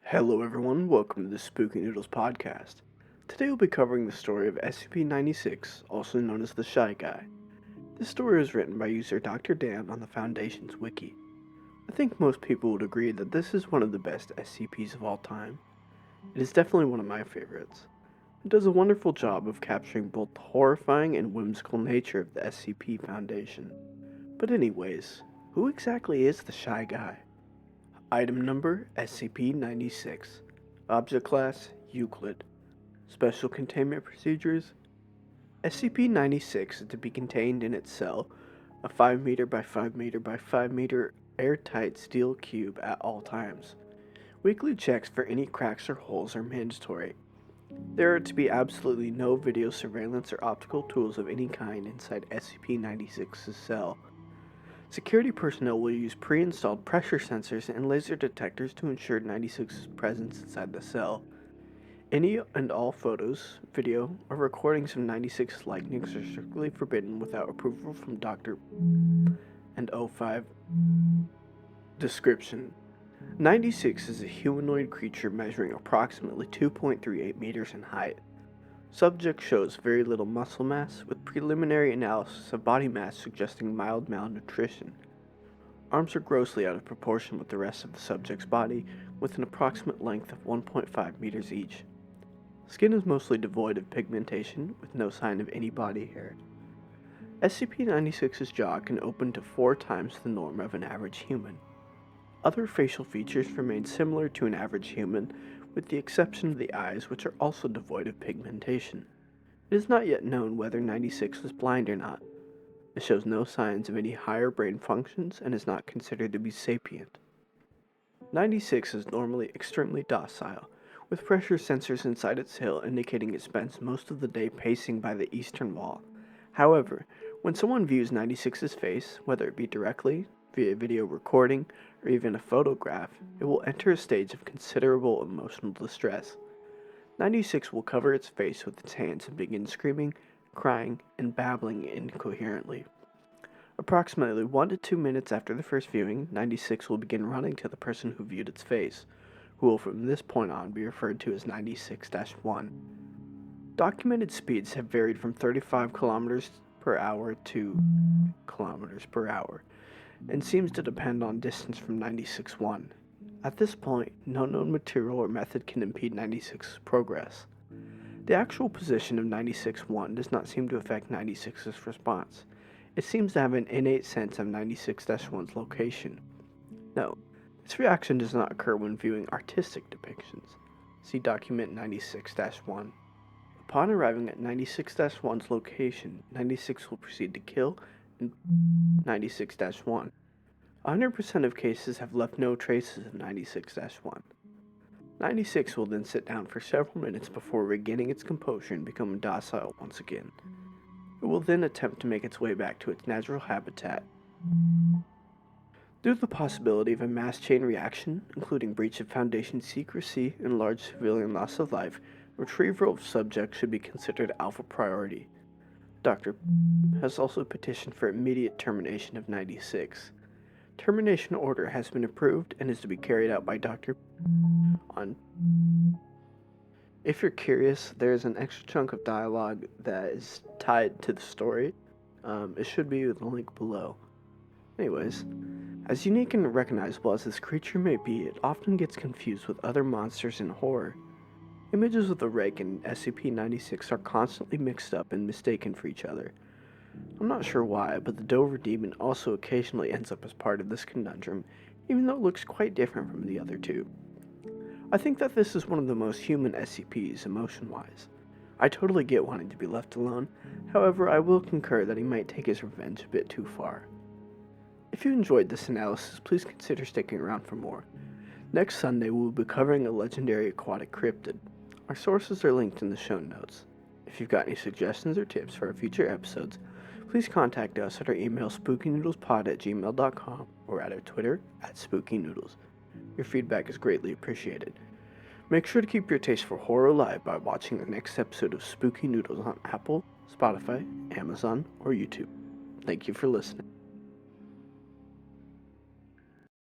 Hello everyone, welcome to the Spooky Noodles Podcast. Today we'll be covering the story of SCP-96, also known as the Shy Guy. This story was written by user DrDan on the Foundation's Wiki. I think most people would agree that this is one of the best SCPs of all time. It is definitely one of my favorites. It does a wonderful job of capturing both the horrifying and whimsical nature of the SCP Foundation. But anyways, who exactly is the Shy Guy? Item number SCP-96. Object class Euclid. Special containment procedures. SCP-96 is to be contained in its cell, a 5 meter by 5 meter by 5 meter airtight steel cube at all times. Weekly checks for any cracks or holes are mandatory. There are to be absolutely no video surveillance or optical tools of any kind inside SCP-96's cell. Security personnel will use pre-installed pressure sensors and laser detectors to ensure 96's presence inside the cell. Any and all photos, video, or recordings of 96's likeness are strictly forbidden without approval from Dr. and 05. Description: 96 is a humanoid creature measuring approximately 2.38 meters in height. Subject shows very little muscle mass, with preliminary analysis of body mass suggesting mild malnutrition. Arms are grossly out of proportion with the rest of the subject's body, with an approximate length of 1.5 meters each. Skin is mostly devoid of pigmentation, with no sign of any body hair. SCP-96's jaw can open to 4 times the norm of an average human. Other facial features remain similar to an average human, with the exception of the eyes, which are also devoid of pigmentation. It is not yet known whether 96 is blind or not. It shows no signs of any higher brain functions and is not considered to be sapient. 96 is normally extremely docile, with pressure sensors inside its hill indicating it spends most of the day pacing by the eastern wall. However, when someone views 96's face, whether it be directly, via video recording, or even a photograph, it will enter a stage of considerable emotional distress. 96 will cover its face with its hands and begin screaming, crying, and babbling incoherently. Approximately 1 to 2 minutes after the first viewing, 96 will begin running to the person who viewed its face, who will from this point on be referred to as 96-1. Documented speeds have varied from 35 kilometers per hour to kilometers per hour, and seems to depend on distance from 96-1. At this point, no known material or method can impede 96's progress. The actual position of 96-1 does not seem to affect 96's response. It seems to have an innate sense of 96-1's location. Note, this reaction does not occur when viewing artistic depictions. See document 96-1. Upon arriving at 96-1's location, 96 will proceed to kill 96-1. 100% of cases have left no traces of 96-1. 96 will then sit down for several minutes before regaining its composure and becoming docile once again. It will then attempt to make its way back to its natural habitat. Due to the possibility of a mass chain reaction, including breach of Foundation secrecy and large civilian loss of life, retrieval of subjects should be considered alpha priority. Dr. has also petitioned for immediate termination of 96. Termination order has been approved and is to be carried out by Dr. on. If you're curious, there's an extra chunk of dialogue that is tied to the story. It should be with the link below. Anyways, as unique and recognizable as this creature may be, it often gets confused with other monsters in horror. Images of the rake and SCP-96 are constantly mixed up and mistaken for each other. I'm not sure why, but the Dover Demon also occasionally ends up as part of this conundrum, even though it looks quite different from the other two. I think that this is one of the most human SCPs, emotion-wise. I totally get wanting to be left alone, however I will concur that he might take his revenge a bit too far. If you enjoyed this analysis, please consider sticking around for more. Next Sunday we will be covering a legendary aquatic cryptid. Our sources are linked in the show notes. If you've got any suggestions or tips for our future episodes, please contact us at our email spookynoodlespod@gmail.com or at our Twitter @SpookyNoodles. Your feedback is greatly appreciated. Make sure to keep your taste for horror alive by watching the next episode of Spooky Noodles on Apple, Spotify, Amazon, or YouTube. Thank you for listening.